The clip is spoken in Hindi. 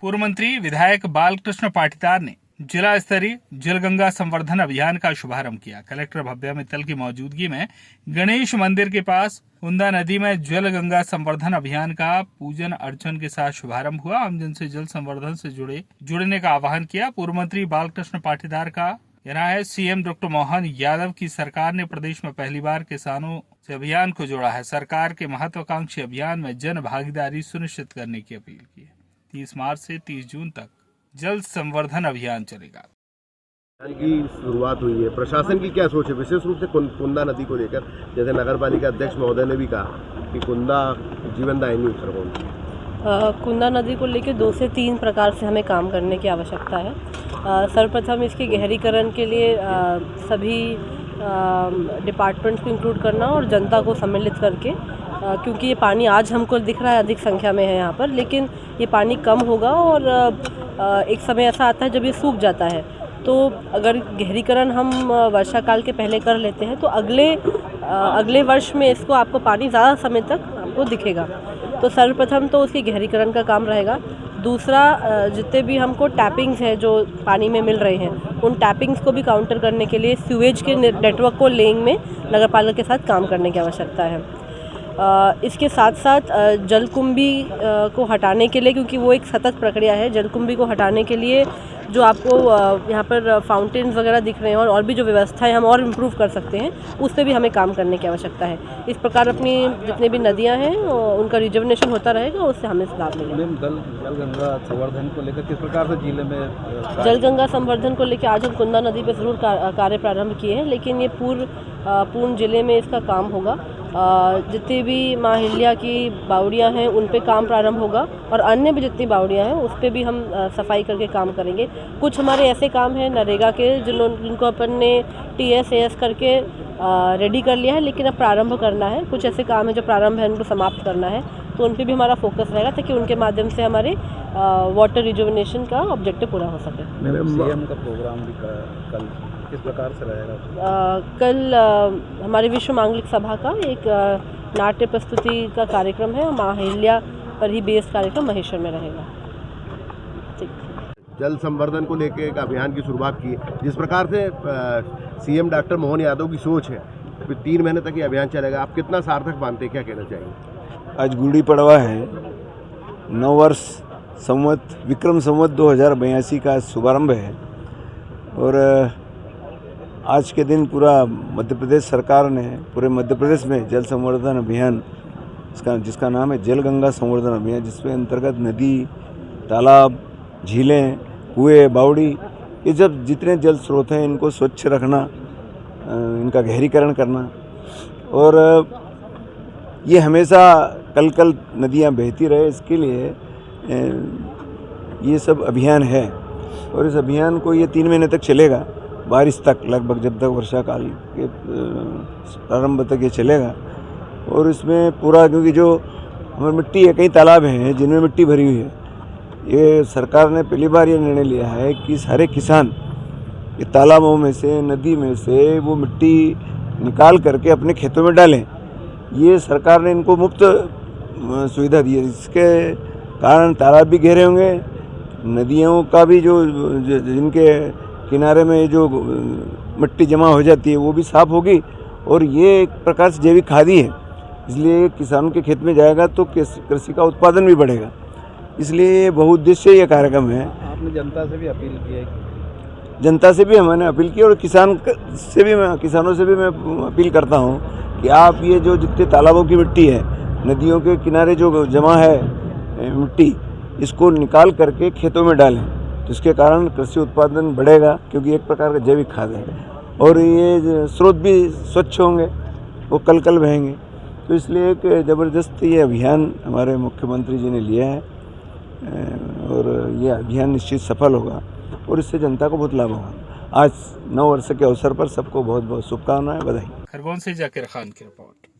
पूर्व मंत्री विधायक बालकृष्ण पाटीदार ने जिला स्तरीय जलगंगा संवर्धन अभियान का शुभारंभ किया। कलेक्टर भव्या मित्तल की मौजूदगी में गणेश मंदिर के पास कुंदा नदी में जल गंगा संवर्धन अभियान का पूजन अर्चन के साथ शुभारंभ हुआ। आमजन से जल संवर्धन से जुड़ने का आह्वान किया। पूर्व मंत्री बालकृष्ण पाटीदार का कहना है, सीएम डॉक्टर मोहन यादव की सरकार ने प्रदेश में पहली बार किसानों से अभियान को जोड़ा है। सरकार के महत्वाकांक्षी अभियान में जन भागीदारी सुनिश्चित करने की अपील की है। 30 मार्च से 30 जून तक जल संवर्धन अभियान चलेगा। की शुरुआत हुई है, प्रशासन की क्या सोच है विशेष रूप से कुंदा नदी को लेकर? जैसे नगर पालिका अध्यक्ष महोदय ने भी कहा कि कुंदा जीवनदायिनी उत्सव कुंदा नदी को लेकर 2 से 3 प्रकार से हमें काम करने की आवश्यकता है। सर्वप्रथम इसके गहरीकरण के लिए सभी डिपार्टमेंट्स को इंक्लूड करना और जनता को सम्मिलित करके, क्योंकि ये पानी आज हमको दिख रहा है अधिक संख्या में है यहाँ पर, लेकिन ये पानी कम होगा और एक समय ऐसा आता है जब ये सूख जाता है। तो अगर गहरीकरण हम वर्षा काल के पहले कर लेते हैं तो अगले वर्ष में इसको आपको पानी ज़्यादा समय तक आपको दिखेगा। तो सर्वप्रथम तो उसके गहरीकरण का काम रहेगा। दूसरा, जितने भी हमको टैपिंग्स हैं जो पानी में मिल रहे हैं, उन टैपिंग्स को भी काउंटर करने के लिए सीवेज के नेटवर्क को लेइंग में नगरपालिका के साथ काम करने की आवश्यकता है। इसके साथ साथ जलकुंभी को हटाने के लिए, क्योंकि वो एक सतत प्रक्रिया है, जलकुंभी को हटाने के लिए जो आपको यहाँ पर फाउंटेन्स वगैरह दिख रहे हैं और भी जो व्यवस्थाएं हम और इम्प्रूव कर सकते हैं, उस पर भी हमें काम करने की आवश्यकता है। इस प्रकार अपनी जितने भी नदियाँ हैं उनका रिजर्वेशन होता रहेगा, उससे हमें लाभ मिलेगा। जलगंगा संवर्धन को लेकर किस प्रकार से जिले में जलगंगा संवर्धन को लेकर आज हम कुंदा नदी पर ज़रूर कार्य प्रारंभ किए हैं, लेकिन ये पूर्ण जिले में इसका काम होगा। जितनी भी माँ हिल्या की बावड़ियाँ हैं उन पे काम प्रारंभ होगा और अन्य भी जितनी बावड़ियाँ हैं उस पे भी हम सफाई करके काम करेंगे। कुछ हमारे ऐसे काम हैं नरेगा के जिनको अपन ने TS करके रेडी कर लिया है, लेकिन अब प्रारंभ करना है। कुछ ऐसे काम है जो प्रारंभ है उनको समाप्त करना है, तो उन पे भी हमारा फोकस रहेगा ताकि उनके माध्यम से हमारे वाटर रिजुविनेशन का ऑब्जेक्टिव पूरा हो सके। सीएम का प्रोग्राम भी कल किस प्रकार से रहेगा? कल हमारे विश्व मांगलिक सभा का एक नाट्य प्रस्तुति का कार्यक्रम है, माँ हिल्या पर ही बेस्ड कार्यक्रम महेश्वर में रहेगा। जल संवर्धन को लेकर एक अभियान की शुरुआत की, जिस प्रकार से सीएम डॉक्टर मोहन यादव की सोच है, फिर 3 महीने तक ये अभियान चलेगा। आप कितना सार्थक मानते हैं, क्या कहना चाहिए? आज गुड़ी पड़वा है, 9 वर्ष विक्रम संवत 2082 का शुभारंभ है और आज के दिन पूरा मध्य प्रदेश सरकार ने पूरे मध्य प्रदेश में जल संवर्धन अभियान जिसका नाम है जल गंगा संवर्धन अभियान, जिसमें अंतर्गत नदी, तालाब, झीलें, कुएं, बावड़ी, ये जब जितने जल स्रोत हैं इनको स्वच्छ रखना, इनका गहरीकरण करना और ये हमेशा कल नदियाँ बहती रहे, इसके लिए ये सब अभियान है। और इस अभियान को ये 3 महीने तक चलेगा, बारिश तक, लगभग जब तक वर्षा काल के प्रारंभ तक ये चलेगा। और इसमें पूरा, क्योंकि जो हमारी मिट्टी है, कई तालाब हैं जिनमें मिट्टी भरी हुई है, ये सरकार ने पहली बार ये निर्णय लिया है कि सारे किसान ये तालाबों में से, नदी में से वो मिट्टी निकाल करके अपने खेतों में डालें। ये सरकार ने इनको मुफ्त सुविधा दी है, जिसके कारण तालाब भी गहरे होंगे, नदियों का भी जो जिनके किनारे में जो मिट्टी जमा हो जाती है वो भी साफ़ होगी और ये एक प्रकार से जैविक खादी है, इसलिए किसानों के खेत में जाएगा तो कृषि का उत्पादन भी बढ़ेगा। इसलिए बहुउद्देशीय ये कार्यक्रम है। आपने जनता से भी अपील की है? जनता से भी हमने अपील की और किसानों से भी मैं अपील करता हूँ कि आप ये जो जितने तालाबों की मिट्टी है, नदियों के किनारे जो जमा है मिट्टी, इसको निकाल करके खेतों में डालें, तो इसके कारण कृषि उत्पादन बढ़ेगा, क्योंकि एक प्रकार का जैविक खाद है और ये स्रोत भी स्वच्छ होंगे, वो कल बहेंगे। तो इसलिए एक ज़बरदस्त ये अभियान हमारे मुख्यमंत्री जी ने लिया है और ये अभियान निश्चित सफल होगा और इससे जनता को बहुत लाभ होगा। आज 9 वर्ष के अवसर पर सबको बहुत बहुत शुभकामनाएं, बधाई। खरगोन से जाकिर खान की रिपोर्ट।